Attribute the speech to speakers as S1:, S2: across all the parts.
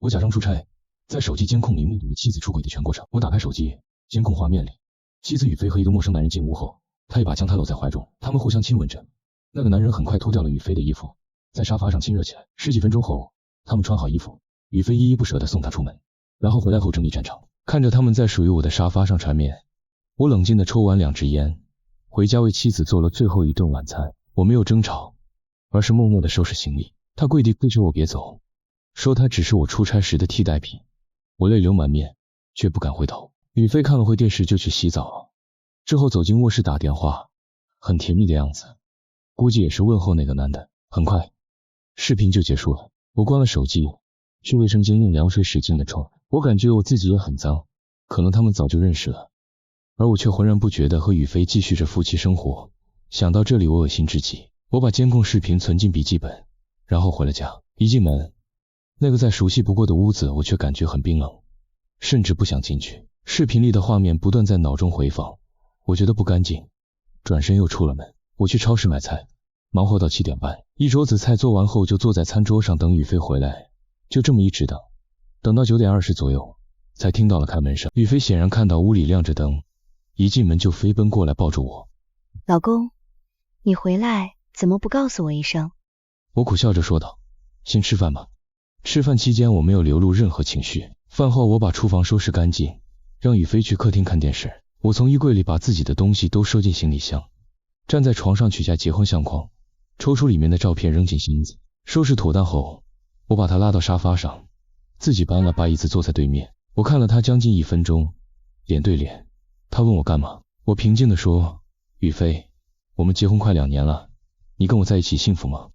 S1: 我假装出差，在手机监控里目睹了妻子出轨的全过程。我打开手机，监控画面里，妻子宇飞和一个陌生男人进屋后，他一把将她搂在怀中，他们互相亲吻着。那个男人很快脱掉了宇飞的衣服，在沙发上亲热起来。十几分钟后，他们穿好衣服，宇飞依依不舍地送她出门，然后回来后整理战场。看着他们在属于我的沙发上缠绵，我冷静地抽完2支烟，回家为妻子做了最后一顿晚餐。我没有争吵，而是默默地收拾行李。他跪地跪求我别走，说他只是我出差时的替代品。我泪流满面，却不敢回头。宇飞看了会电视就去洗澡，之后走进卧室打电话，很甜蜜的样子，估计也是问候那个男的。很快视频就结束了，我关了手机，去卫生间用凉水使劲地冲。我感觉我自己也很脏，可能他们早就认识了，而我却浑然不觉地和宇飞继续着夫妻生活。想到这里我恶心至极，我把监控视频存进笔记本，然后回了家。一进门，那个再熟悉不过的屋子，我却感觉很冰冷，甚至不想进去。视频里的画面不断在脑中回放，我觉得不干净，转身又出了门。我去超市买菜，忙活到7点半，一桌子菜做完后就坐在餐桌上等宇飞回来，就这么一直等到9点20左右，才听到了开门声。宇飞显然看到屋里亮着灯，一进门就飞奔过来抱住我。
S2: 老公，你回来怎么不告诉我一声？
S1: 我苦笑着说道，先吃饭吧。吃饭期间我没有流露任何情绪。饭后我把厨房收拾干净，让宇飞去客厅看电视。我从衣柜里把自己的东西都收进行李箱，站在床上取下结婚相框，抽出里面的照片扔进箱子。收拾妥当后，我把他拉到沙发上，自己搬了把椅子坐在对面。我看了他将近1分钟，脸对脸。他问我干嘛，我平静地说，宇飞，我们结婚快2年了，你跟我在一起幸福吗？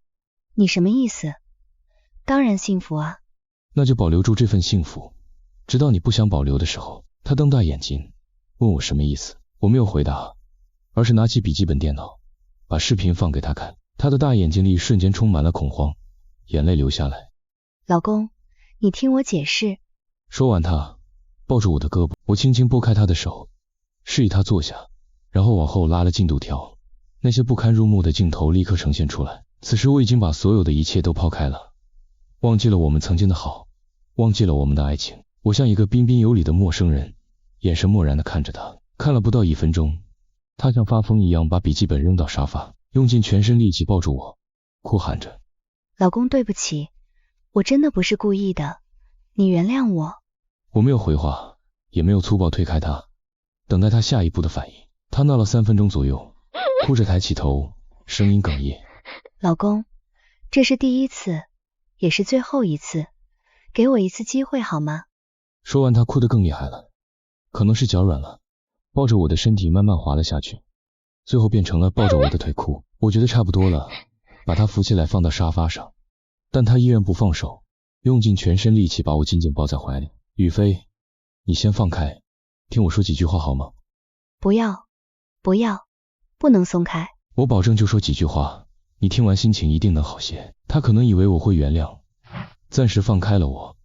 S2: 你什么意思？当然幸福啊。
S1: 那就保留住这份幸福，直到你不想保留的时候。他瞪大眼睛问我什么意思，我没有回答，而是拿起笔记本电脑，把视频放给他看。他的大眼睛里瞬间充满了恐慌，眼泪流下来。
S2: 老公，你听我解释。
S1: 说完他抱住我的胳膊，我轻轻拨开他的手，示意他坐下，然后往后拉了进度条。那些不堪入目的镜头立刻呈现出来。此时我已经把所有的一切都抛开了，忘记了我们曾经的好，忘记了我们的爱情。我像一个彬彬有礼的陌生人，眼神漠然地看着他。看了不到1分钟，他像发疯一样把笔记本扔到沙发，用尽全身力气抱住我，哭喊着，
S2: 老公对不起，我真的不是故意的，你原谅我。
S1: 我没有回话，也没有粗暴推开他，等待他下一步的反应。他闹了3分钟左右，哭着抬起头，声音哽咽，
S2: 老公，这是第一次，也是最后一次，给我一次机会好吗？
S1: 说完他哭得更厉害了，可能是脚软了，抱着我的身体慢慢滑了下去，最后变成了抱着我的腿哭。我觉得差不多了，把他扶起来放到沙发上，但他依然不放手，用尽全身力气把我紧紧抱在怀里。宇飞，你先放开，听我说几句话好吗？
S2: 不要，不要，不能松开。
S1: 我保证就说几句话，你听完心情一定能好些。他可能以为我会原谅，暂时放开了我，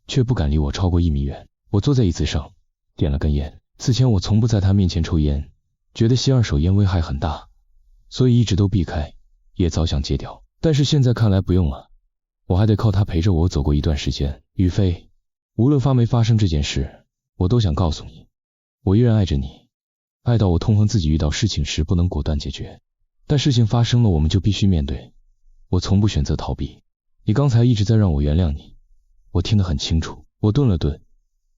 S1: 却不敢离我超过1米远。我坐在椅子上，点了根烟。此前我从不在他面前抽烟，觉得吸2手烟危害很大，所以一直都避开，也早想戒掉。但是现在看来不用了，我还得靠他陪着我走过一段时间。宇飞，无论发没发生这件事，我都想告诉你，我依然爱着你，爱到我痛恨自己遇到事情时不能果断解决。但事情发生了，我们就必须面对，我从不选择逃避。你刚才一直在让我原谅你，我听得很清楚。我顿了顿，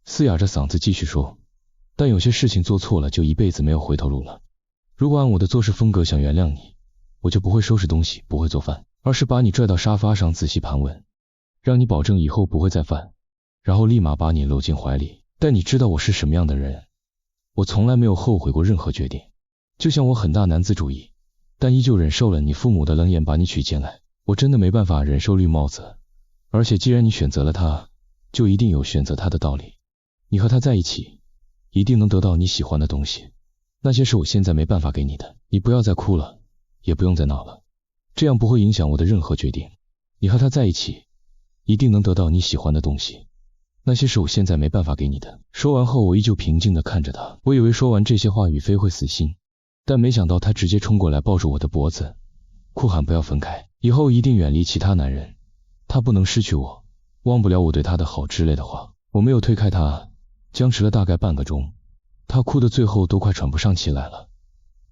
S1: 嘶哑着嗓子继续说，但有些事情做错了就一辈子没有回头路了。如果按我的做事风格想原谅你，我就不会收拾东西，不会做饭，而是把你拽到沙发上仔细盘问，让你保证以后不会再犯，然后立马把你搂进怀里。但你知道我是什么样的人，我从来没有后悔过任何决定。就像我很大男子主义，但依旧忍受了你父母的冷眼把你娶进来。我真的没办法忍受绿帽子，而且既然你选择了他，就一定有选择他的道理。你和他在一起，一定能得到你喜欢的东西，那些是我现在没办法给你的。你不要再哭了，也不用再闹了，这样不会影响我的任何决定。你和他在一起，一定能得到你喜欢的东西，那些是我现在没办法给你的。说完后我依旧平静地看着他，我以为说完这些话宇飞会死心，但没想到他直接冲过来抱住我的脖子，哭喊不要分开，以后一定远离其他男人，他不能失去我，忘不了我对她的好之类的话。我没有推开她，僵持了大概半个钟，她哭得最后都快喘不上气来了，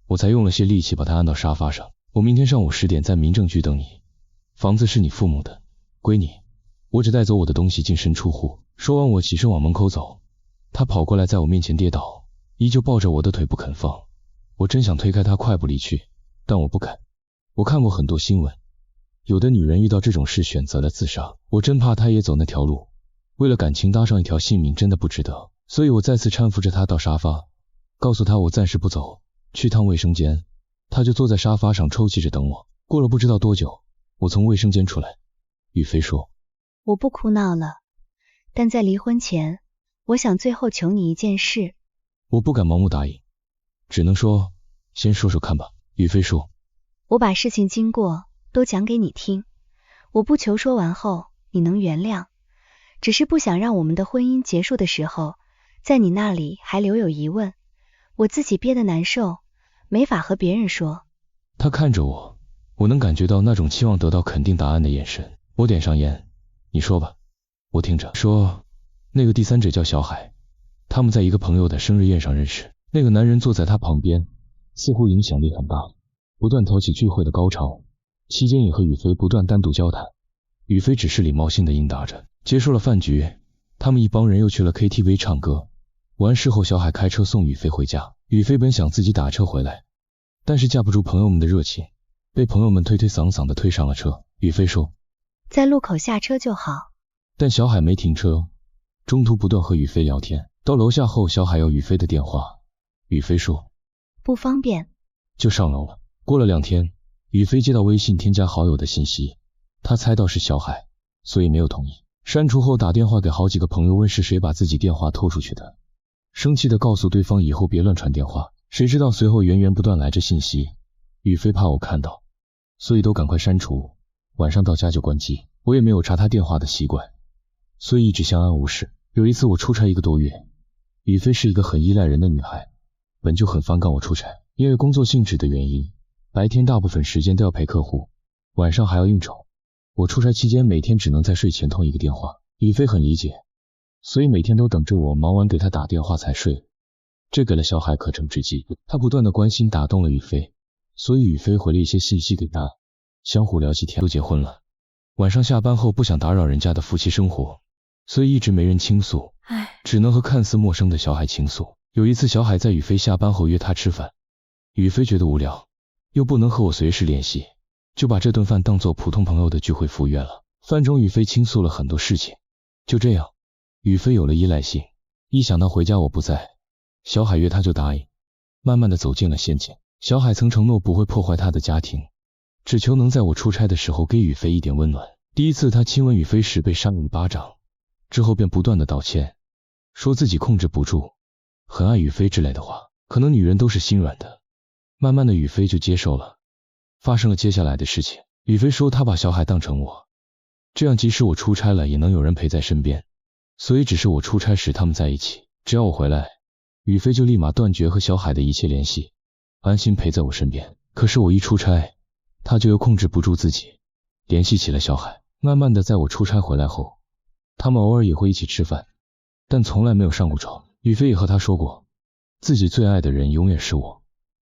S1: 我才用了些力气把她按到沙发上。我明天上午10点在民政局等你，房子是你父母的，归你，我只带走我的东西，净身出户。说完我起身往门口走，她跑过来在我面前跌倒，依旧抱着我的腿不肯放。我真想推开她快步离去，但我不肯。我看过很多新闻，有的女人遇到这种事选择了自杀，我真怕她也走那条路，为了感情搭上一条性命真的不值得。所以我再次搀扶着她到沙发，告诉她我暂时不走，去趟卫生间。她就坐在沙发上抽泣着等我。过了不知道多久，我从卫生间出来，雨飞说，
S2: 我不哭闹了，但在离婚前，我想最后求你一件事。
S1: 我不敢盲目答应，只能说先说说看吧。雨飞说，
S2: 我把事情经过都讲给你听，我不求说完后你能原谅，只是不想让我们的婚姻结束的时候，在你那里还留有疑问，我自己憋得难受，没法和别人说。
S1: 他看着我，我能感觉到那种期望得到肯定答案的眼神。我点上烟，你说吧。我听着说，那个第三者叫小海，他们在一个朋友的生日宴上认识，那个男人坐在他旁边，似乎影响力很大，不断挑起聚会的高潮，期间也和雨飞不断单独交谈。雨飞只是礼貌性的应答着。结束了饭局，他们一帮人又去了 KTV 唱歌，完事后小海开车送雨飞回家。雨飞本想自己打车回来，但是架不住朋友们的热情，被朋友们推推搡搡的推上了车。雨飞说，
S2: 在路口下车就好。
S1: 但小海没停车，中途不断和雨飞聊天。到楼下后，小海要雨飞的电话，雨飞说
S2: 不方便，
S1: 就上楼了。过了2天，雨飞接到微信添加好友的信息，他猜到是小海，所以没有同意。删除后打电话给好几个朋友问是谁把自己电话透出去的，生气的告诉对方以后别乱传电话。谁知道随后源源不断来着信息，雨飞怕我看到，所以都赶快删除，晚上到家就关机。我也没有查他电话的习惯，所以一直相安无事。有一次我出差1个多月，雨飞是一个很依赖人的女孩，本就很反感我出差，因为工作性质的原因，白天大部分时间都要陪客户，晚上还要应酬。我出差期间每天只能在睡前通一个电话，雨飞很理解，所以每天都等着我忙完给他打电话才睡。这给了小海可乘之机，他不断的关心打动了雨飞，所以雨飞回了一些信息给他，相互聊起天。都结婚了，晚上下班后不想打扰人家的夫妻生活，所以一直没人倾诉，只能和看似陌生的小海倾诉。有一次小海在雨飞下班后约他吃饭，雨飞觉得无聊，又不能和我随时联系，就把这顿饭当作普通朋友的聚会赴约了。饭中雨飞倾诉了很多事情，就这样，雨飞有了依赖性，一想到回家我不在，小海约他就答应，慢慢的走进了陷阱。小海曾承诺不会破坏他的家庭，只求能在我出差的时候给雨飞一点温暖。第一次他亲吻雨飞时被扇了一巴掌，之后便不断的道歉，说自己控制不住，很爱雨飞之类的话。可能女人都是心软的，慢慢的雨飞就接受了。发生了接下来的事情，雨飞说他把小海当成我，这样即使我出差了也能有人陪在身边，所以只是我出差时他们在一起，只要我回来，雨飞就立马断绝和小海的一切联系，安心陪在我身边。可是我一出差，他就又控制不住自己，联系起了小海。慢慢的在我出差回来后，他们偶尔也会一起吃饭，但从来没有上过床。雨飞也和他说过，自己最爱的人永远是我，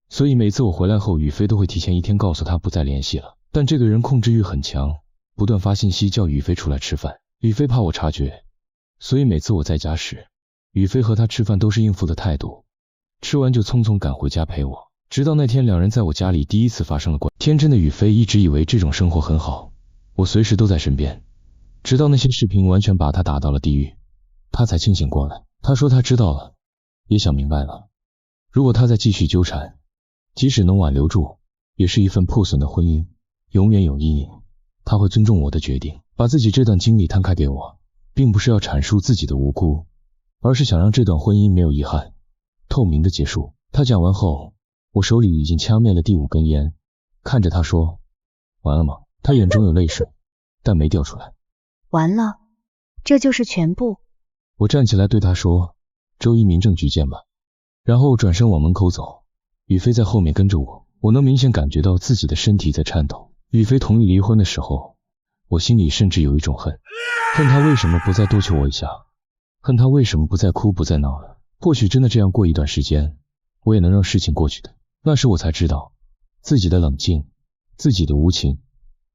S1: 所以每次我回来后，雨飞都会提前1天告诉他不再联系了。但这个人控制欲很强，不断发信息叫雨飞出来吃饭。雨飞怕我察觉，所以每次我在家时，雨飞和他吃饭都是应付的态度，吃完就匆匆赶回家陪我。直到那天两人在我家里第一次发生了关系。天真的雨飞一直以为这种生活很好，我随时都在身边，直到那些视频完全把他打到了地狱，他才清醒过来。他说他知道了，也想明白了，如果他再继续纠缠，即使能挽留住，也是一份破损的婚姻，永远有阴影。他会尊重我的决定，把自己这段经历摊开给我，并不是要阐述自己的无辜，而是想让这段婚姻没有遗憾，透明的结束。他讲完后，我手里已经掐灭了第5根烟，看着他说，完了吗？他眼中有泪水，但没掉出来。
S2: 完了，这就是全部。
S1: 我站起来对他说，周一民政局见吧。然后转身往门口走，雨飞在后面跟着我，我能明显感觉到自己的身体在颤抖。雨飞同意离婚的时候，我心里甚至有一种恨他为什么不再多求我一下，恨他为什么不再哭不再闹了。或许真的这样过一段时间，我也能让事情过去的。那时我才知道，自己的冷静，自己的无情，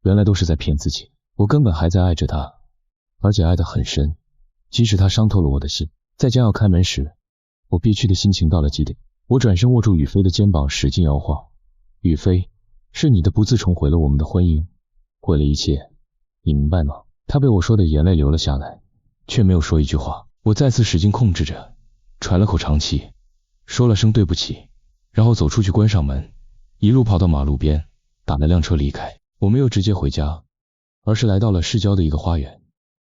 S1: 原来都是在骗自己。我根本还在爱着他，而且爱得很深，即使他伤透了我的心。在将要开门时，我憋屈的心情到了极点。我转身握住雨飞的肩膀，使劲摇晃。雨飞，是你的不自重毁了我们的婚姻，毁了一切，你明白吗？他被我说的眼泪流了下来，却没有说一句话。我再次使劲控制着，喘了口长气，说了声对不起，然后走出去关上门，一路跑到马路边，打了辆车离开。我没有直接回家，而是来到了市郊的一个花园，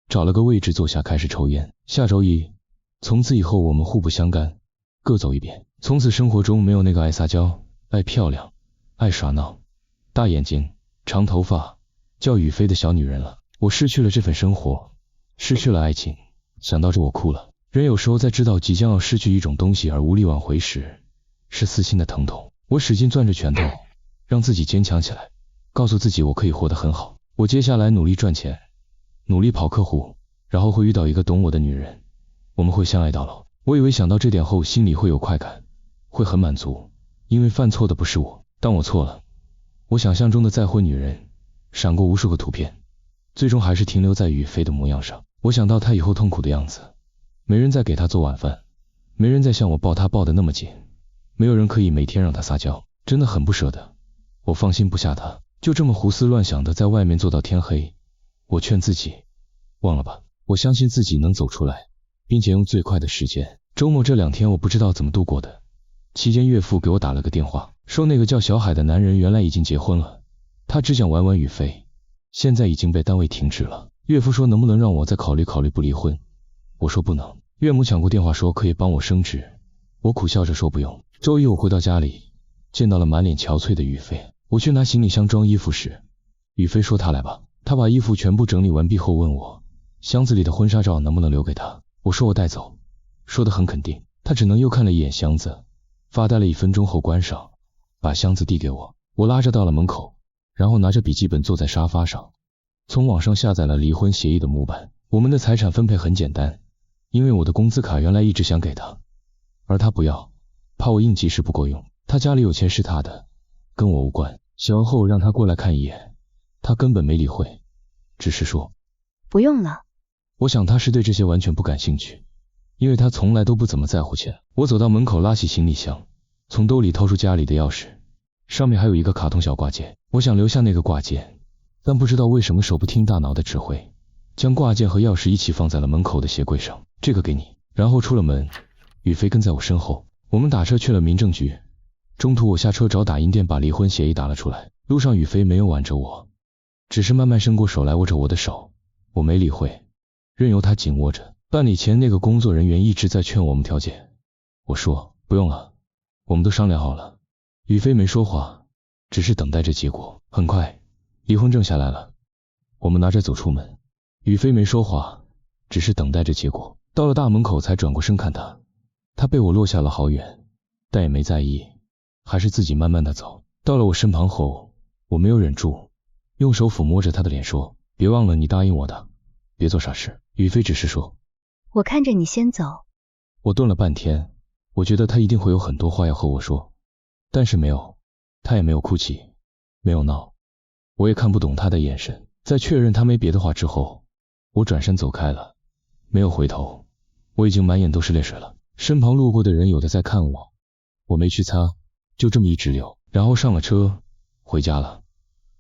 S1: 找了个位置坐下开始抽烟。下周一，从此以后我们互不相干，各走一边。从此生活中没有那个爱撒娇、爱漂亮、爱耍闹、大眼睛、长头发、叫雨飞的小女人了。我失去了这份生活，失去了爱情。想到这我哭了。人有时候在知道即将要失去一种东西而无力挽回时，是撕心的疼痛。我使劲攥着拳头，让自己坚强起来，告诉自己我可以活得很好。我接下来努力赚钱，努力跑客户，然后会遇到一个懂我的女人，我们会相爱到老。我以为想到这点后心里会有快感，会很满足，因为犯错的不是我。但我错了。我想象中的再婚女人闪过无数个图片，最终还是停留在雨飞的模样上。我想到她以后痛苦的样子，没人再给她做晚饭，没人再像我抱她抱得那么紧，没有人可以每天让她撒娇，真的很不舍得。我放心不下她，就这么胡思乱想的在外面坐到天黑。我劝自己忘了吧，我相信自己能走出来，并且用最快的时间。周末这2天我不知道怎么度过的，期间岳父给我打了个电话，说那个叫小海的男人原来已经结婚了，他只想玩玩雨飞，现在已经被单位停职了。岳父说能不能让我再考虑考虑不离婚，我说不能。岳母抢过电话说可以帮我升职，我苦笑着说不用。周一我回到家里，见到了满脸憔悴的雨飞。我去拿行李箱装衣服时，雨飞说他来吧。他把衣服全部整理完毕后问我，箱子里的婚纱照能不能留给他，我说我带走，说得很肯定。他只能又看了一眼箱子，发呆了1分钟后关上，把箱子递给我。我拉着到了门口，然后拿着笔记本坐在沙发上，从网上下载了离婚协议的模板。我们的财产分配很简单，因为我的工资卡原来一直想给他，而他不要，怕我应急时不够用。他家里有钱是他的，跟我无关。写完后让他过来看一眼，他根本没理会，只是说
S2: 不用了。
S1: 我想他是对这些完全不感兴趣，因为他从来都不怎么在乎钱。我走到门口拉起行李箱，从兜里掏出家里的钥匙，上面还有一个卡通小挂件。我想留下那个挂件，但不知道为什么手不听大脑的指挥，将挂件和钥匙一起放在了门口的鞋柜上。这个给你。然后出了门，雨飞跟在我身后，我们打车去了民政局。中途我下车找打印店把离婚协议打了出来。路上雨飞没有挽着我，只是慢慢伸过手来握着我的手，我没理会，任由他紧握着。办理前那个工作人员一直在劝我们调解，我说不用了，我们都商量好了。雨飞没说话，只是等待着结果。很快离婚证下来了，我们拿着走出门。雨飞没说话，只是等待着结果。到了大门口才转过身看他，他被我落下了好远，但也没在意，还是自己慢慢的走。到了我身旁后，我没有忍住，用手抚摸着他的脸说，别忘了你答应我的，别做傻事。雨飞只是说，
S2: 我看着你先走。
S1: 我顿了半天，我觉得他一定会有很多话要和我说，但是没有，他也没有哭泣，没有闹，我也看不懂他的眼神。在确认他没别的话之后，我转身走开了，没有回头。我已经满眼都是泪水了，身旁路过的人有的在看我，我没去擦，就这么一直流。然后上了车回家了。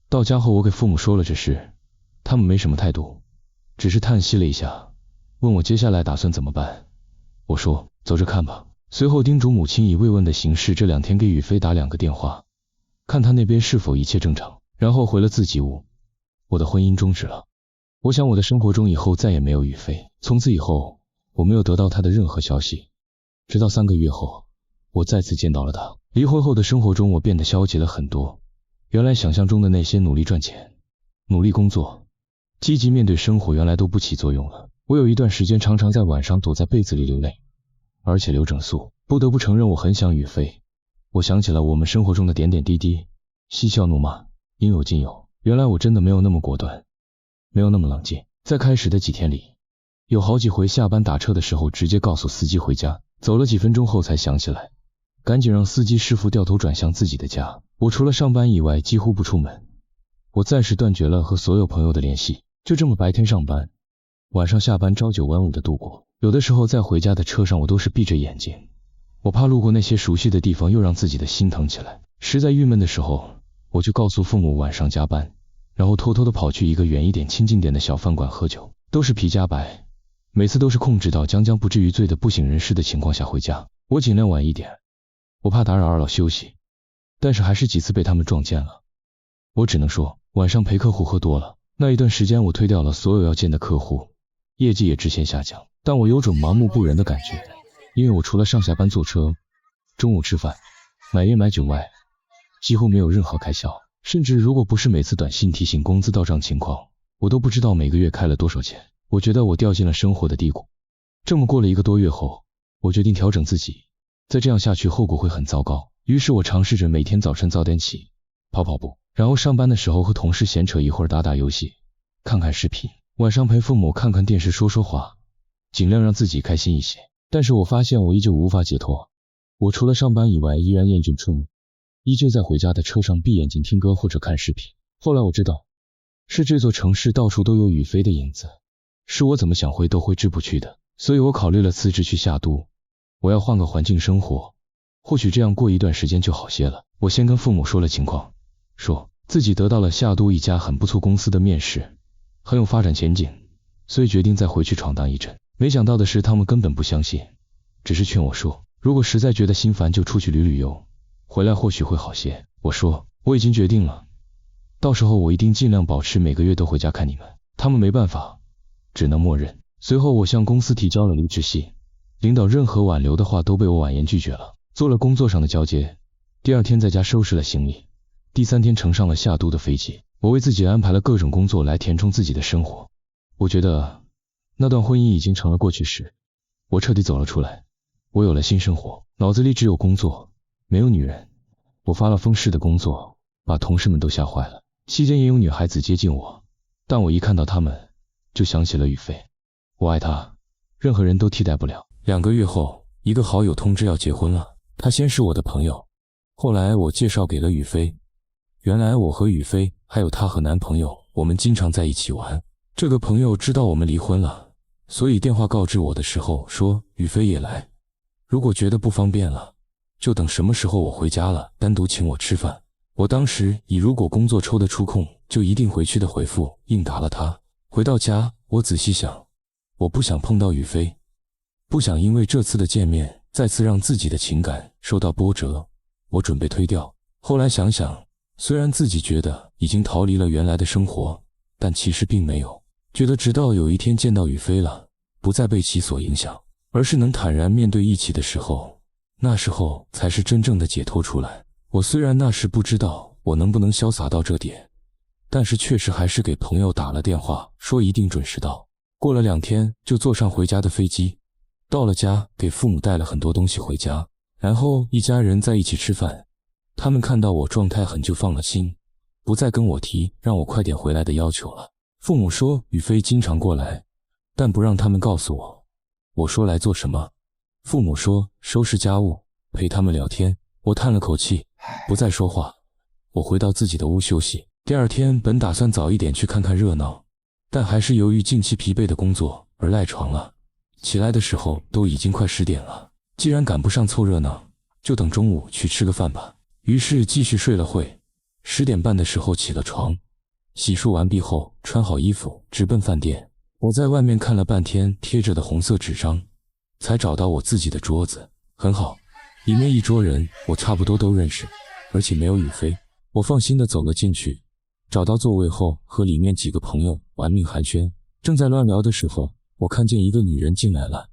S1: 到家后我给父母说了这事，他们没什么态度，只是叹息了一下，问我接下来打算怎么办。我说走着看吧。随后叮嘱母亲以慰问的形式这2天给雨飞打2个电话，看他那边是否一切正常，然后回了自己屋。我的婚姻终止了。我想我的生活中以后再也没有雨飞。从此以后我没有得到他的任何消息，直到3个月后我再次见到了他。离婚后的生活中我变得消极了很多，原来想象中的那些努力赚钱、努力工作、积极面对生活原来都不起作用了。我有一段时间常常在晚上躲在被子里流泪，而且流整宿。不得不承认我很想雨飞。我想起了我们生活中的点点滴滴，嬉笑怒骂应有尽有。原来我真的没有那么果断，没有那么冷静。在开始的几天里，有好几回下班打车的时候直接告诉司机回家，走了几分钟后才想起来，赶紧让司机师傅掉头转向自己的家。我除了上班以外几乎不出门，我暂时断绝了和所有朋友的联系，就这么白天上班，晚上下班朝九晚五的度过。有的时候在回家的车上我都是闭着眼睛，我怕路过那些熟悉的地方又让自己的心疼起来。实在郁闷的时候，我就告诉父母晚上加班，然后偷偷的跑去一个远一点清静点的小饭馆喝酒，都是啤加白，每次都是控制到将不至于醉得不省人事的情况下回家。我尽量晚一点，我怕打扰二老休息，但是还是几次被他们撞见了。我只能说晚上陪客户喝多了，那一段时间我推掉了所有要见的客户，业绩也直线下降，但我有种麻木不仁的感觉，因为我除了上下班坐车、中午吃饭、买烟买酒外，几乎没有任何开销，甚至如果不是每次短信提醒工资到账情况，我都不知道每个月开了多少钱。我觉得我掉进了生活的低谷。这么过了1个多月后，我决定调整自己，再这样下去后果会很糟糕。于是我尝试着每天早晨早点起，跑跑步，然后上班的时候和同事闲扯一会儿，打打游戏，看看视频，晚上陪父母看看电视，说说话，尽量让自己开心一些。但是我发现我依旧无法解脱，我除了上班以外依然厌倦出门，依旧在回家的车上闭眼睛听歌或者看视频。后来我知道，是这座城市到处都有雨飞的影子，是我怎么想挥都挥之不去的，所以我考虑了辞职去夏都，我要换个环境生活，或许这样过一段时间就好些了。我先跟父母说了情况，说自己得到了夏都一家很不错公司的面试，很有发展前景，所以决定再回去闯荡一阵。没想到的是他们根本不相信，只是劝我说如果实在觉得心烦就出去旅旅游，回来或许会好些。我说我已经决定了，到时候我一定尽量保持每个月都回家看你们。他们没办法，只能默认。随后我向公司提交了离职信，领导任何挽留的话都被我婉言拒绝了。做了工作上的交接，第2天在家收拾了行李，第3天乘上了夏都的飞机。我为自己安排了各种工作来填充自己的生活。我觉得那段婚姻已经成了过去式，我彻底走了出来，我有了新生活，脑子里只有工作，没有女人。我发了疯似的工作，把同事们都吓坏了。期间也有女孩子接近我，但我一看到她们就想起了雨飞，我爱她，任何人都替代不了。2个月后，一个好友通知要结婚了，他先是我的朋友，后来我介绍给了雨飞。原来我和雨飞还有她和男朋友，我们经常在一起玩。这个朋友知道我们离婚了，所以电话告知我的时候说雨飞也来，如果觉得不方便了，就等什么时候我回家了单独请我吃饭。我当时以如果工作抽得出空就一定回去的回复应答了他。回到家，我仔细想，我不想碰到雨飞，不想因为这次的见面再次让自己的情感受到波折，我准备推掉。后来想想，虽然自己觉得已经逃离了原来的生活，但其实并没有，觉得直到有一天见到雨飞了，不再被其所影响，而是能坦然面对一起的时候，那时候才是真正的解脱出来。我虽然那时不知道我能不能潇洒到这点，但是确实还是给朋友打了电话，说一定准时到。过了2天就坐上回家的飞机，到了家给父母带了很多东西回家，然后一家人在一起吃饭。他们看到我状态很就放了心，不再跟我提让我快点回来的要求了。父母说雨飞经常过来，但不让他们告诉我。我说来做什么？父母说收拾家务，陪他们聊天。我叹了口气，不再说话。我回到自己的屋休息。第2天本打算早一点去看看热闹，但还是由于近期疲惫的工作而赖床了。起来的时候都已经快10点了，既然赶不上凑热闹，就等中午去吃个饭吧。于是继续睡了会，10点半的时候起了床，洗漱完毕后穿好衣服直奔饭店。我在外面看了半天贴着的红色纸张，才找到我自己的桌子，很好，里面一桌人我差不多都认识，而且没有雨飞。我放心地走了进去，找到座位后和里面几个朋友玩命寒暄。正在乱聊的时候，我看见一个女人进来了，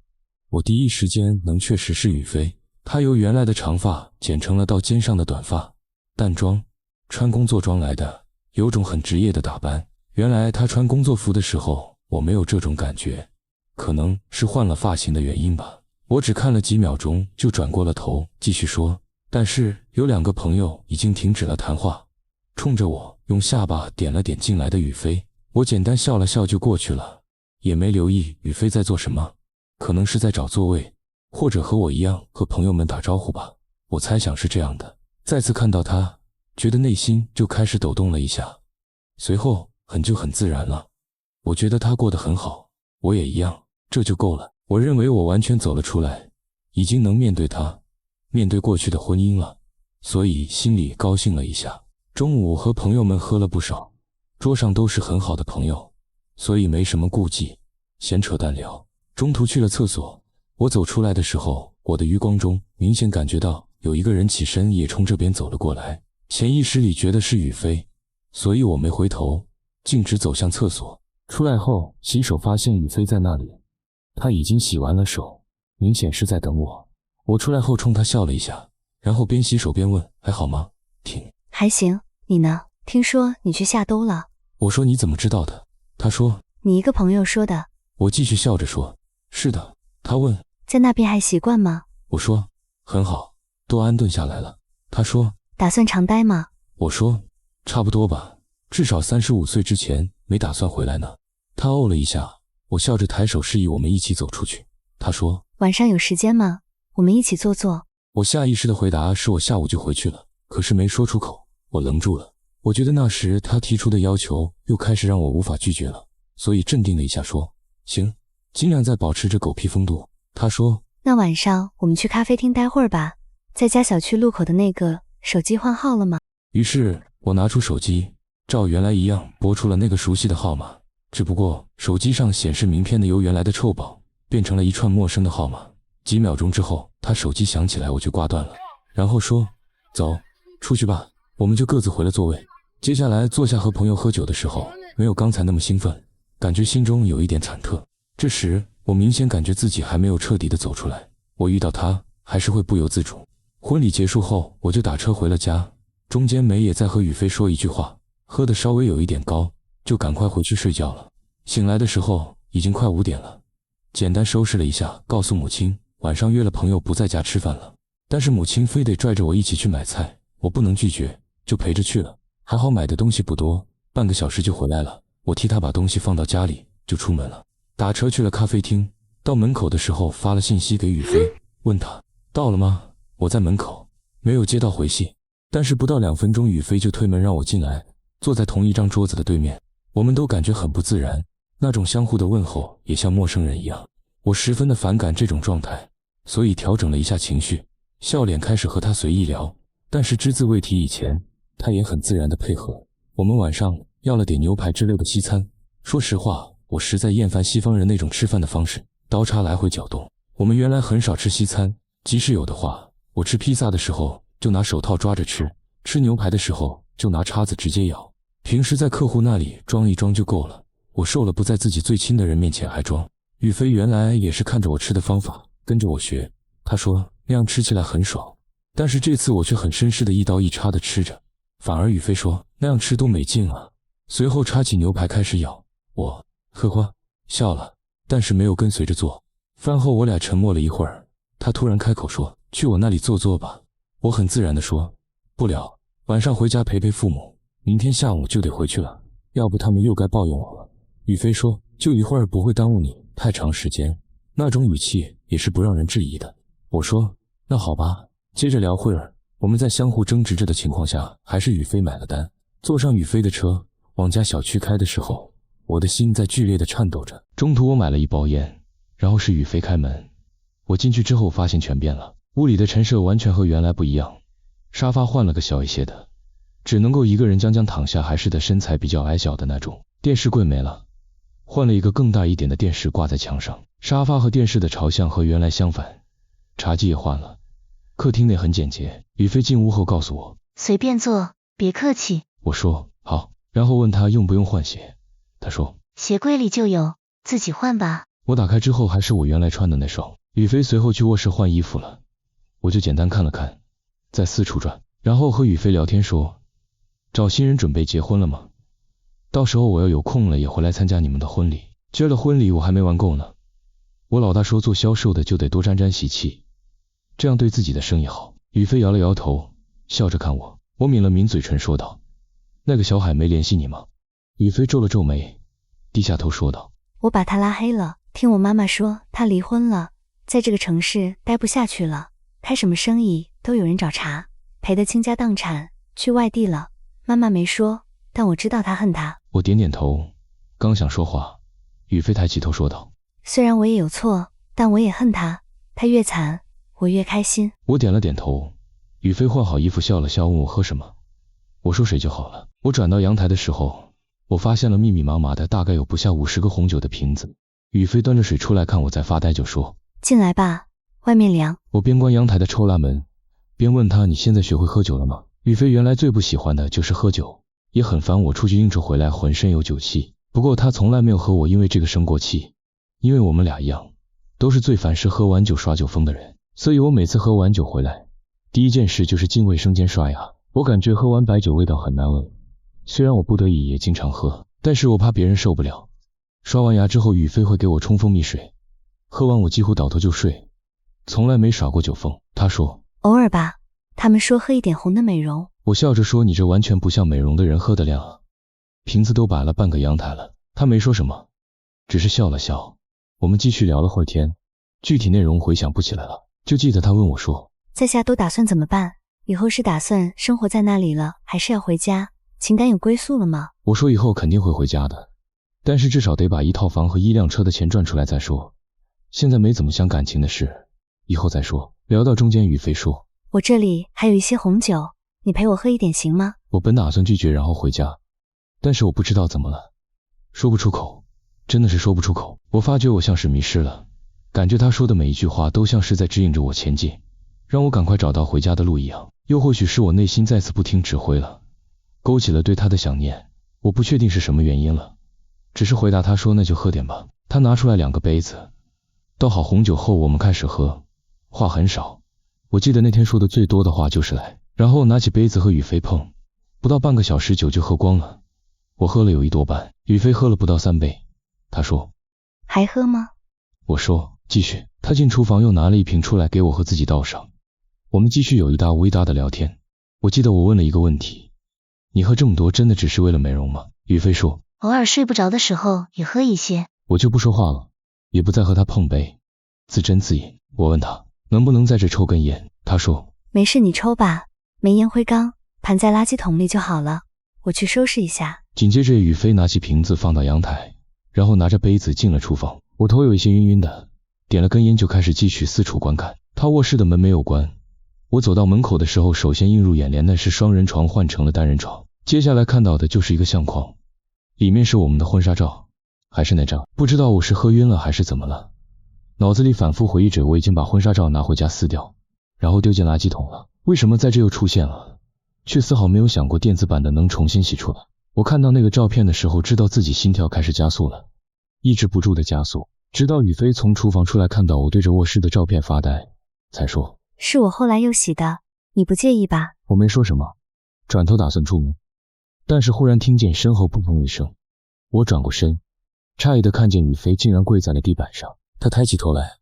S1: 我第一时间能确实是雨飞。她由原来的长发剪成了到肩上的短发，淡妆，穿工作装来的，有种很职业的打扮。原来她穿工作服的时候我没有这种感觉，可能是换了发型的原因吧。我只看了几秒钟就转过了头继续说，但是有2个朋友已经停止了谈话，冲着我用下巴点了点进来的雨飞。我简单笑了笑就过去了，也没留意雨飞在做什么，可能是在找座位，或者和我一样和朋友们打招呼吧，我猜想是这样的。再次看到他，觉得内心就开始抖动了一下，随后很自然了。我觉得他过得很好，我也一样，这就够了。我认为我完全走了出来，已经能面对他，面对过去的婚姻了，所以心里高兴了一下。中午和朋友们喝了不少，桌上都是很好的朋友，所以没什么顾忌，闲扯淡聊。中途去了厕所，我走出来的时候，我的余光中明显感觉到有一个人起身也冲这边走了过来，潜意识里觉得是雨飞，所以我没回头，径直走向厕所。出来后洗手发现雨飞在那里，他已经洗完了手，明显是在等我。我出来后冲他笑了一下，然后边洗手边问还好吗？
S2: 还行，你呢？听说你去下兜了。
S1: 我说你怎么知道的？他说
S2: 你一个朋友说的。
S1: 我继续笑着说是的。他问
S2: 在那边还习惯吗？
S1: 我说很好，都安顿下来了。他说
S2: 打算常待吗？
S1: 我说差不多吧，至少35岁之前没打算回来呢。他哦了一下，我笑着抬手示意我们一起走出去。他说
S2: 晚上有时间吗？我们一起坐坐。
S1: 我下意识的回答是我下午就回去了，可是没说出口，我愣住了。我觉得那时他提出的要求又开始让我无法拒绝了，所以镇定了一下说行，尽量再保持着狗屁风度。他说
S2: 那晚上我们去咖啡厅待会儿吧，在家小区路口的那个。手机换号了吗？
S1: 于是我拿出手机，照原来一样拨出了那个熟悉的号码，只不过手机上显示名片的由原来的臭宝变成了一串陌生的号码。几秒钟之后，他手机响起来，我就挂断了，然后说走，出去吧。我们就各自回了座位。接下来坐下和朋友喝酒的时候，没有刚才那么兴奋，感觉心中有一点忐忑。这时我明显感觉自己还没有彻底的走出来，我遇到他还是会不由自主。婚礼结束后，我就打车回了家，中间没也再和雨飞说一句话，喝的稍微有一点高，就赶快回去睡觉了。醒来的时候已经快5点了，简单收拾了一下，告诉母亲晚上约了朋友不在家吃饭了，但是母亲非得拽着我一起去买菜，我不能拒绝，就陪着去了。还好买的东西不多，半个小时就回来了，我替他把东西放到家里就出门了。打车去了咖啡厅，到门口的时候发了信息给雨飞，问他到了吗？我在门口，没有接到回信，但是不到2分钟，雨飞就推门让我进来，坐在同一张桌子的对面。我们都感觉很不自然，那种相互的问候也像陌生人一样。我十分的反感这种状态，所以调整了一下情绪，笑脸开始和他随意聊。但是只字未提以前，他也很自然的配合。我们晚上要了点牛排之类的西餐。说实话，我实在厌烦西方人那种吃饭的方式，刀叉来回搅动。我们原来很少吃西餐，即使有的话，我吃披萨的时候就拿手套抓着吃，吃牛排的时候就拿叉子直接咬。平时在客户那里装一装就够了，我受了不在自己最亲的人面前还装。雨飞原来也是看着我吃的方法跟着我学，他说那样吃起来很爽，但是这次我却很绅士的一刀一叉的吃着，反而雨飞说那样吃多没劲啊。随后叉起牛排开始咬，我呵呵笑了，但是没有跟随着做。饭后我俩沉默了一会儿，他突然开口说去我那里坐坐吧。我很自然地说不了，晚上回家陪陪父母，明天下午就得回去了，要不他们又该抱怨我了。雨飞说就一会儿，不会耽误你太长时间，那种语气也是不让人质疑的。我说那好吧。接着聊会儿，我们在相互争执着的情况下，还是雨飞买了单。坐上雨飞的车往家小区开的时候，我的心在剧烈的颤抖着。中途我买了一包烟，然后是雨飞开门。我进去之后发现全变了，屋里的陈设完全和原来不一样，沙发换了个小一些的，只能够一个人将躺下，还是的身材比较矮小的那种。电视柜没了，换了一个更大一点的电视挂在墙上，沙发和电视的朝向和原来相反，茶几也换了，客厅内很简洁。雨飞进屋后告诉我
S2: 随便坐，别客气。
S1: 我说好，然后问他用不用换鞋，他说
S2: 鞋柜里就有，自己换吧。
S1: 我打开之后还是我原来穿的那双。雨飞随后去卧室换衣服了，我就简单看了看，在四处转，然后和雨飞聊天说找新人准备结婚了吗？到时候我要有空了也会来参加你们的婚礼。接了婚礼我还没玩够呢，我老大说做销售的就得多沾沾喜气，这样对自己的生意好。雨飞摇了摇头，笑着看我，我抿了抿嘴唇说道那个小海没联系你吗？雨飞皱了皱眉，低下头说道。
S2: 我把他拉黑了，听我妈妈说他离婚了，在这个城市待不下去了，开什么生意都有人找茬，赔得倾家荡产，去外地了。妈妈没说，但我知道他恨他。
S1: 我点点头，刚想说话，雨飞抬起头说道。
S2: 虽然我也有错，但我也恨他，他越惨，我越开心。
S1: 我点了点头，雨飞换好衣服笑了笑，问我喝什么。我说水就好了。我转到阳台的时候，我发现了密密麻麻的大概有不下50个红酒的瓶子。雨飞端着水出来看我在发呆，就说：
S2: 进来吧，外面凉。
S1: 我边关阳台的抽拉门，边问他：你现在学会喝酒了吗？雨飞原来最不喜欢的就是喝酒，也很烦我出去应酬回来浑身有酒气。不过他从来没有和我因为这个生过气，因为我们俩一样，都是最烦是喝完酒耍酒疯的人。所以我每次喝完酒回来，第一件事就是进卫生间刷牙。我感觉喝完白酒味道很难闻，虽然我不得已也经常喝，但是我怕别人受不了。刷完牙之后，雨飞会给我冲蜂蜜水，喝完我几乎倒头就睡，从来没耍过酒疯。他说
S2: 偶尔吧，他们说喝一点红的美容。
S1: 我笑着说你这完全不像美容的人喝的量啊，瓶子都摆了半个阳台了。他没说什么，只是笑了笑。我们继续聊了会儿天，具体内容回想不起来了，就记得他问我说，
S2: 在下都打算怎么办？以后是打算生活在那里了，还是要回家？情感有归宿了吗？
S1: 我说以后肯定会回家的，但是至少得把1套房和1辆车的钱赚出来再说，现在没怎么想感情的事，以后再说。聊到中间，雨飞说，
S2: 我这里还有一些红酒，你陪我喝一点行吗？
S1: 我本打算拒绝然后回家，但是我不知道怎么了，说不出口，真的是说不出口。我发觉我像是迷失了，感觉他说的每一句话都像是在指引着我前进，让我赶快找到回家的路一样。又或许是我内心再次不听指挥了，勾起了对他的想念，我不确定是什么原因了，只是回答他说那就喝点吧。他拿出来2个杯子，倒好红酒后我们开始喝，话很少，我记得那天说的最多的话就是来，然后拿起杯子和雨飞碰，不到半个小时酒就喝光了，我喝了有1多半，雨飞喝了不到3杯。他说
S2: 还喝吗？
S1: 我说继续。他进厨房又拿了1瓶出来给我和自己倒上，我们继续有一搭无一搭的聊天。我记得我问了一个问题，你喝这么多真的只是为了美容吗？雨飞说
S2: 偶尔睡不着的时候也喝一些。
S1: 我就不说话了，也不再和他碰杯，自斟自饮。我问他能不能在这抽根烟，他说
S2: 没事，你抽吧，没烟灰缸，盘在垃圾桶里就好了，我去收拾一下。
S1: 紧接着雨飞拿起瓶子放到阳台，然后拿着杯子进了厨房。我头有一些晕晕的，点了根烟就开始继续四处观看。他卧室的门没有关，我走到门口的时候，首先映入眼帘的是双人床换成了单人床，接下来看到的就是一个相框，里面是我们的婚纱照，还是那张。不知道我是喝晕了还是怎么了，脑子里反复回忆着我已经把婚纱照拿回家撕掉，然后丢进垃圾桶了，为什么在这又出现了，却丝毫没有想过电子版的能重新洗出来。我看到那个照片的时候，知道自己心跳开始加速了，抑制不住的加速，直到雨飞从厨房出来看到我对着卧室的照片发呆，才说
S2: 是我后来又洗的，你不介意吧？
S1: 我没说什么，转头打算出门，但是忽然听见身后砰砰一声，我转过身，诧异的看见雨飞竟然跪在了地板上。他抬起头来，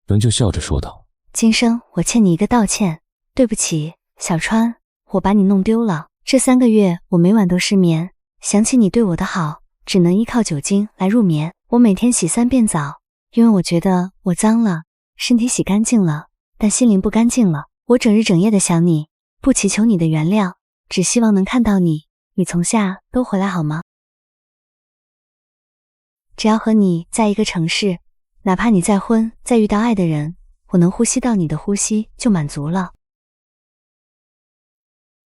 S1: 仍旧笑着说道，
S2: 今生我欠你一个道歉，对不起，小川，我把你弄丢了。这3个月我每晚都失眠，想起你对我的好，只能依靠酒精来入眠。我每天洗3遍澡，因为我觉得我脏了，身体洗干净了，但心灵不干净了。我整日整夜的想你，不祈求你的原谅，只希望能看到你。你从下都回来好吗？只要和你在一个城市，哪怕你再婚，再遇到爱的人，我能呼吸到你的呼吸就满足了。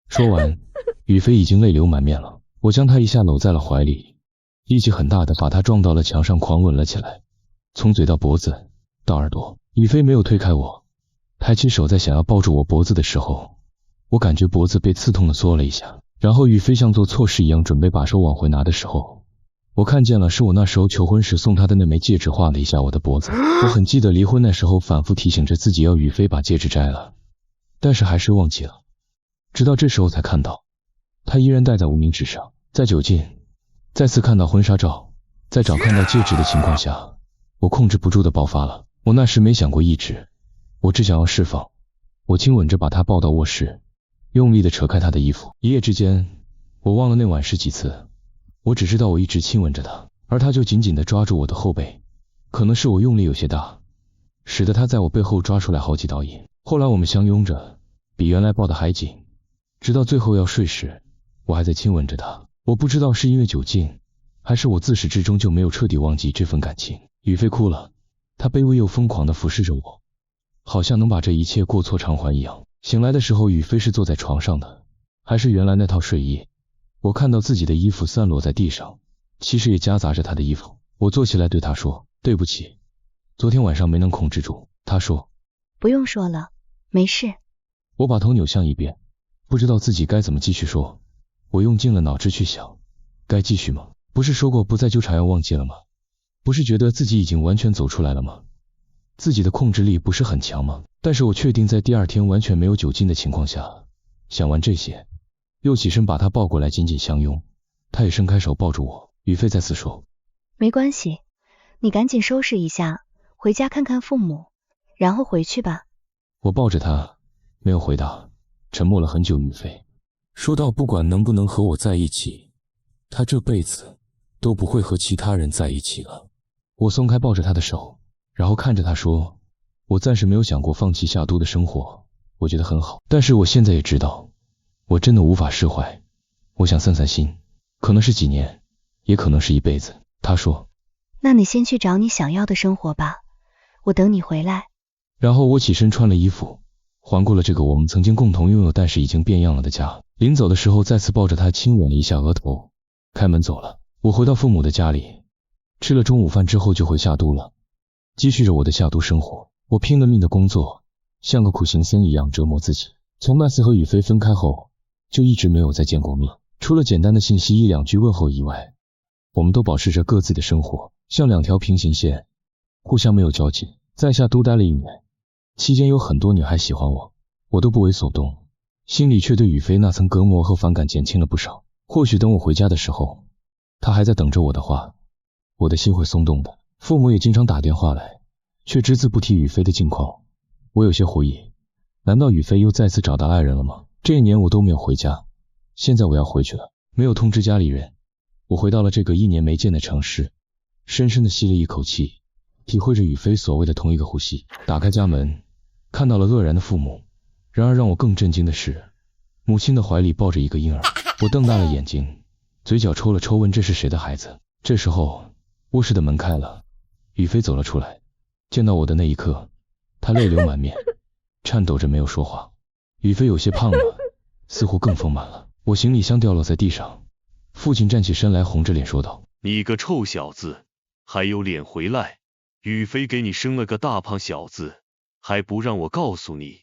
S1: 说完，雨飞已经泪流满面了。我将她一下搂在了怀里，力气很大的把她撞到了墙上，狂吻了起来，从嘴到脖子到耳朵。雨飞没有推开我，抬起手在想要抱住我脖子的时候，我感觉脖子被刺痛的缩了一下，然后雨飞像做错事一样准备把手往回拿的时候，我看见了是我那时候求婚时送她的那枚戒指，划了一下我的脖子。我很记得离婚那时候反复提醒着自己要雨飞把戒指摘了，但是还是忘记了，直到这时候才看到她依然戴在无名指上。在酒劲，再次看到婚纱照，在找看到戒指的情况下，我控制不住的爆发了。我那时没想过抑制，我只想要释放。我亲吻着把她抱到卧室，用力的扯开她的衣服。一夜之间，我忘了那晚是几次，我只知道我一直亲吻着她。而他就紧紧地抓住我的后背，可能是我用力有些大，使得他在我背后抓出来好几道印。后来我们相拥着，比原来抱得还紧，直到最后要睡时，我还在亲吻着他。我不知道是因为酒劲，还是我自始至终就没有彻底忘记这份感情。雨飞哭了，他卑微又疯狂地俯视着我，好像能把这一切过错偿还一样。醒来的时候，雨飞是坐在床上的，还是原来那套睡衣。我看到自己的衣服散落在地上，其实也夹杂着他的衣服。我坐起来对他说，对不起，昨天晚上没能控制住。他说，
S2: 不用说了，没事。
S1: 我把头扭向一边，不知道自己该怎么继续说。我用尽了脑汁去想，该继续吗？不是说过不再纠缠要忘记了吗？不是觉得自己已经完全走出来了吗？自己的控制力不是很强吗？但是我确定在第二天完全没有酒精的情况下，想完这些，又起身把他抱过来紧紧相拥，他也伸开手抱住我。雨飞再次说，
S2: 没关系，你赶紧收拾一下，回家看看父母，然后回去吧。
S1: 我抱着他，没有回答，沉默了很久。雨飞说到，不管能不能和我在一起，他这辈子都不会和其他人在一起了。我松开抱着他的手，然后看着他说，我暂时没有想过放弃夏都的生活，我觉得很好，但是我现在也知道，我真的无法释怀。我想散散心，可能是几年，也可能是一辈子。他说，
S2: 那你先去找你想要的生活吧，我等你回来。
S1: 然后我起身穿了衣服，环顾了这个我们曾经共同拥有但是已经变样了的家。临走的时候再次抱着他亲吻了一下额头，开门走了。我回到父母的家里，吃了中午饭之后就回夏都了，继续着我的夏都生活。我拼了命的工作，像个苦行僧一样折磨自己。从那次和雨飞分开后，就一直没有再见过面，除了简单的信息一两句问候以外，我们都保持着各自的生活，像两条平行线，互相没有交集。在夏都待了1年，期间有很多女孩喜欢我，我都不为所动，心里却对雨飞那层隔膜和反感减轻了不少。或许等我回家的时候，他还在等着我的话，我的心会松动的。父母也经常打电话来，却只字不提雨飞的近况。我有些狐疑，难道雨飞又再次找到爱人了吗？这1年我都没有回家，现在我要回去了，没有通知家里人。我回到了这个1年没见的城市，深深地吸了一口气，体会着雨飞所谓的同一个呼吸。打开家门，看到了愕然的父母。然而让我更震惊的是，母亲的怀里抱着一个婴儿。我瞪大了眼睛，嘴角抽了抽，问这是谁的孩子。这时候卧室的门开了，雨飞走了出来。见到我的那一刻，他泪流满面，颤抖着没有说话。雨飞有些胖了，似乎更丰满了。我行李箱掉落在地上，父亲站起身来，红着脸说道，
S3: 你个臭小子，还有脸回来？雨飞给你生了个大胖小子，还不让我告诉你，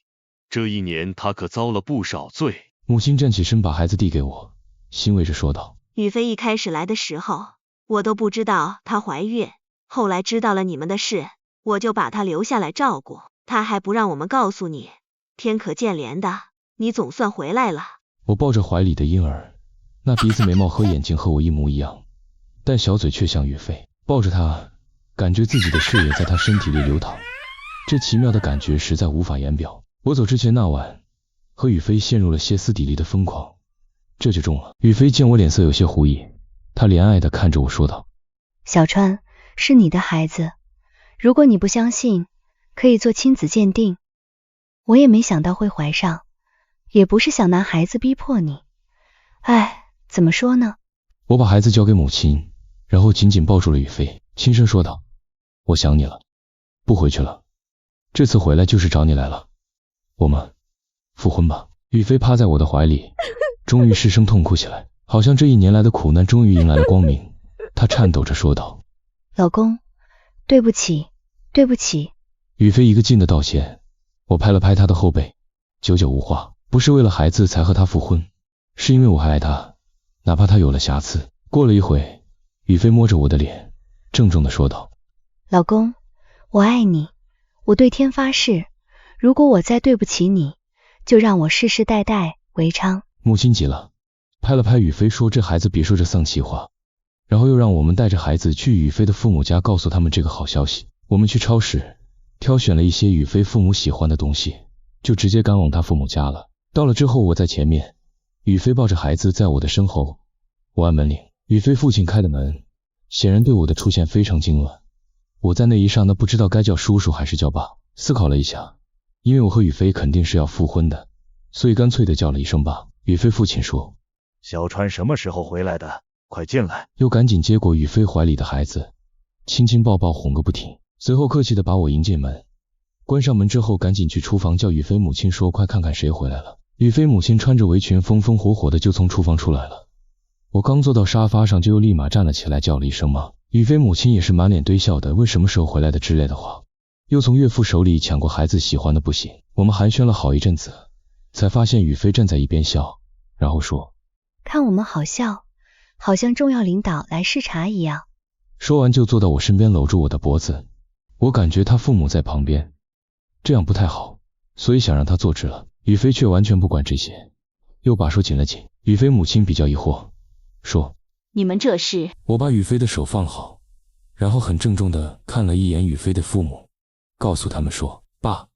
S3: 这1年他可遭了不少罪。
S1: 母亲站起身把孩子递给我，欣慰着说道，
S4: 雨飞一开始来的时候，我都不知道她怀孕，后来知道了你们的事，我就把她留下来照顾，她还不让我们告诉你，天可见怜的，你总算回来了。
S1: 我抱着怀里的婴儿，那鼻子眉毛和眼睛和我一模一样，但小嘴却像雨飞。抱着他，感觉自己的血液在他身体里流淌，这奇妙的感觉实在无法言表。我走之前那晚，和雨飞陷入了歇斯底里的疯狂，这就中了。雨飞见我脸色有些狐疑，他怜爱地看着我说道，
S2: 小川，是你的孩子，如果你不相信，可以做亲子鉴定。我也没想到会怀上，也不是想拿孩子逼迫你。哎，怎么说呢？
S1: 我把孩子交给母亲，然后紧紧抱住了雨飞，轻声说道，我想你了，不回去了，这次回来就是找你来了，我们复婚吧。雨飞趴在我的怀里，终于失声痛哭起来，好像这1年来的苦难终于迎来了光明。他颤抖着说道，
S2: 老公，对不起，对不起。
S1: 雨飞一个劲的道歉。我拍了拍他的后背，久久无话。不是为了孩子才和他复婚，是因为我还爱他，哪怕他有了瑕疵。过了一会，雨飞摸着我的脸，郑重的说道，
S2: 老公，我爱你，我对天发誓，如果我再对不起你，就让我世世代代为娼。
S1: 母亲急了，拍了拍雨飞说，这孩子别说这丧气话，然后又让我们带着孩子去雨飞的父母家，告诉他们这个好消息。我们去超市挑选了一些雨飞父母喜欢的东西，就直接赶往他父母家了。到了之后，我在前面，雨飞抱着孩子在我的身后。我按门铃，雨飞父亲开的门，显然对我的出现非常惊愕。我在那一刹那不知道该叫叔叔还是叫爸，思考了一下，因为我和宇飞肯定是要复婚的，所以干脆的叫了一声爸。宇飞父亲说：
S5: 小川什么时候回来的？快进来。
S1: 又赶紧接过宇飞怀里的孩子，亲亲抱抱哄个不停，随后客气的把我迎进门。关上门之后，赶紧去厨房叫宇飞母亲说快看看谁回来了。宇飞母亲穿着围裙风风火火的就从厨房出来了。我刚坐到沙发上就又立马站了起来叫了一声妈。宇飞母亲也是满脸堆笑的问什么时候回来的之类的话，又从岳父手里抢过孩子喜欢的不行。我们寒暄了好一阵子，才发现宇飞站在一边笑，然后说：
S2: 看我们好笑，好像重要领导来视察一样。
S1: 说完就坐到我身边搂住我的脖子。我感觉他父母在旁边，这样不太好，所以想让他坐直了。宇飞却完全不管这些，又把手紧了紧。宇飞母亲比较疑惑，说：
S4: 你们这是？
S1: 我把宇飞的手放好，然后很郑重地看了一眼宇飞的父母，告诉他们说：爸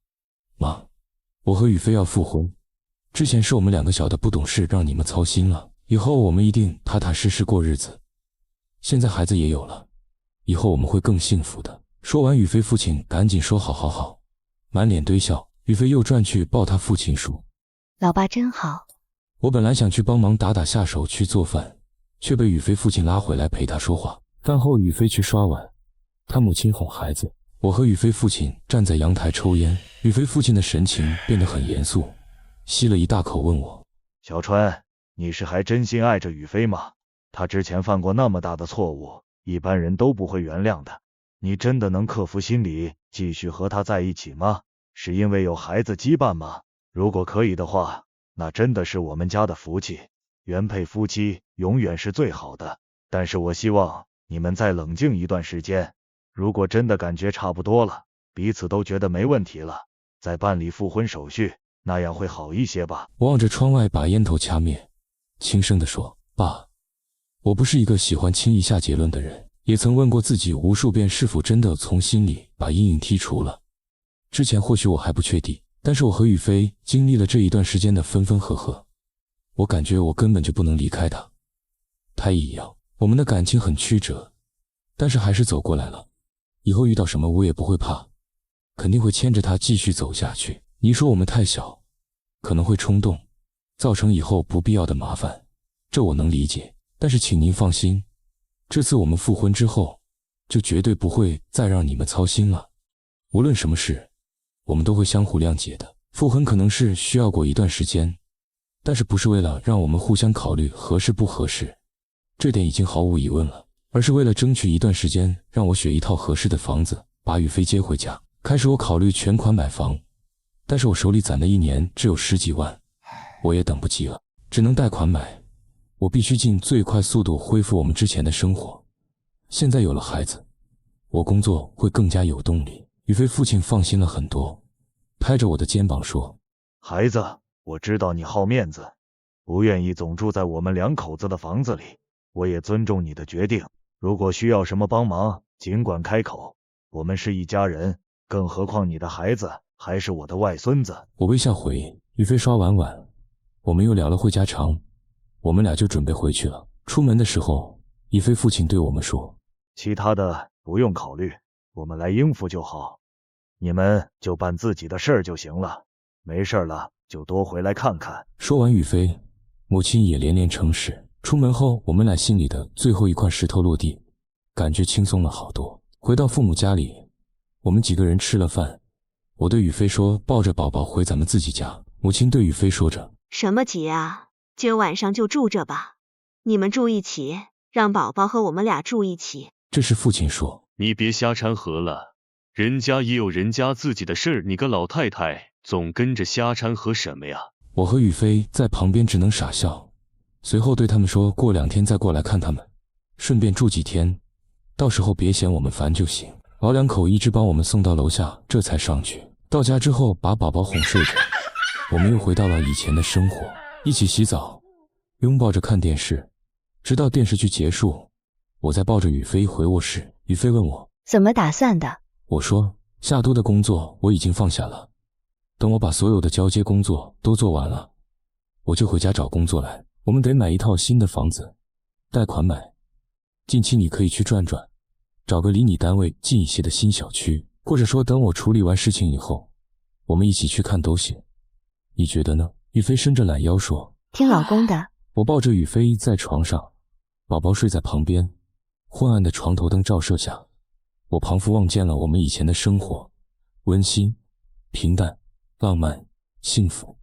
S1: 妈，我和宇飞要复婚，之前是我们两个小的不懂事让你们操心了，以后我们一定踏踏实实过日子。现在孩子也有了，以后我们会更幸福的。说完，宇飞父亲赶紧说好好好，满脸堆笑。宇飞又转去抱他父亲说：
S2: 老爸真好。
S1: 我本来想去帮忙打打下手去做饭，却被宇飞父亲拉回来陪他说话。饭后宇飞去刷碗，他母亲哄孩子，我和宇飞父亲站在阳台抽烟。宇飞父亲的神情变得很严肃，吸了一大口问我：
S5: 小川，你是还真心爱着宇飞吗？他之前犯过那么大的错误，一般人都不会原谅的。你真的能克服心理继续和他在一起吗？是因为有孩子羁绊吗？如果可以的话，那真的是我们家的福气。原配夫妻永远是最好的，但是我希望你们再冷静一段时间，如果真的感觉差不多了，彼此都觉得没问题了，再办理复婚手续，那样会好一些吧。
S1: 我望着窗外把烟头掐灭，轻声地说：爸，我不是一个喜欢轻易下结论的人，也曾问过自己无数遍是否真的从心里把阴影剔除了。之前或许我还不确定，但是我和宇飞经历了这一段时间的分分合合，我感觉我根本就不能离开他。他也一样，我们的感情很曲折，但是还是走过来了。以后遇到什么我也不会怕，肯定会牵着他继续走下去。你说我们太小，可能会冲动，造成以后不必要的麻烦，这我能理解，但是请您放心，这次我们复婚之后，就绝对不会再让你们操心了。无论什么事，我们都会相互谅解的。复婚可能是需要过一段时间，但是不是为了让我们互相考虑合适不合适，这点已经毫无疑问了，而是为了争取一段时间让我选一套合适的房子，把宇飞接回家。开始我考虑全款买房，但是我手里攒的一年只有10几万，我也等不及了，只能贷款买。我必须尽最快速度恢复我们之前的生活。现在有了孩子，我工作会更加有动力。宇飞父亲放心了很多，拍着我的肩膀说：
S5: 孩子，我知道你好面子，不愿意总住在我们两口子的房子里，我也尊重你的决定。如果需要什么帮忙，尽管开口，我们是一家人，更何况你的孩子还是我的外孙子。
S1: 我微笑回。宇飞刷完碗，我们又聊了会家常，我们俩就准备回去了。出门的时候，宇飞父亲对我们说：
S5: 其他的不用考虑，我们来应付就好，你们就办自己的事儿就行了，没事了就多回来看看。
S1: 说完，宇飞母亲也连连称是。出门后，我们俩心里的最后一块石头落地，感觉轻松了好多。回到父母家里，我们几个人吃了饭，我对宇飞说抱着宝宝回咱们自己家。母亲对宇飞说着：
S4: 什么急啊，今晚上就住这吧，你们住一起，让宝宝和我们俩住一起。
S1: 这时父亲说：
S3: 你别瞎掺和了，人家也有人家自己的事儿，你个老太太总跟着瞎掺和什么呀？
S1: 我和宇飞在旁边只能傻笑，随后对他们说过2天再过来看他们，顺便住几天，到时候别嫌我们烦就行。老两口一直帮我们送到楼下，这才上去。到家之后把宝宝哄睡着，我们又回到了以前的生活，一起洗澡，拥抱着看电视，直到电视剧结束，我再抱着宇飞回卧室。宇飞问我
S2: 怎么打算的？
S1: 我说夏都的工作我已经放下了，等我把所有的交接工作都做完了，我就回家找工作来。我们得买一套新的房子，贷款买，近期你可以去转转，找个离你单位近一些的新小区，或者说等我处理完事情以后，我们一起去看都行。你觉得呢？雨飞伸着懒腰说。
S2: 听老公的。
S1: 我抱着雨飞在床上，宝宝睡在旁边，昏暗的床头灯照射下，我仿佛望见了我们以前的生活，温馨、平淡、浪漫、幸福。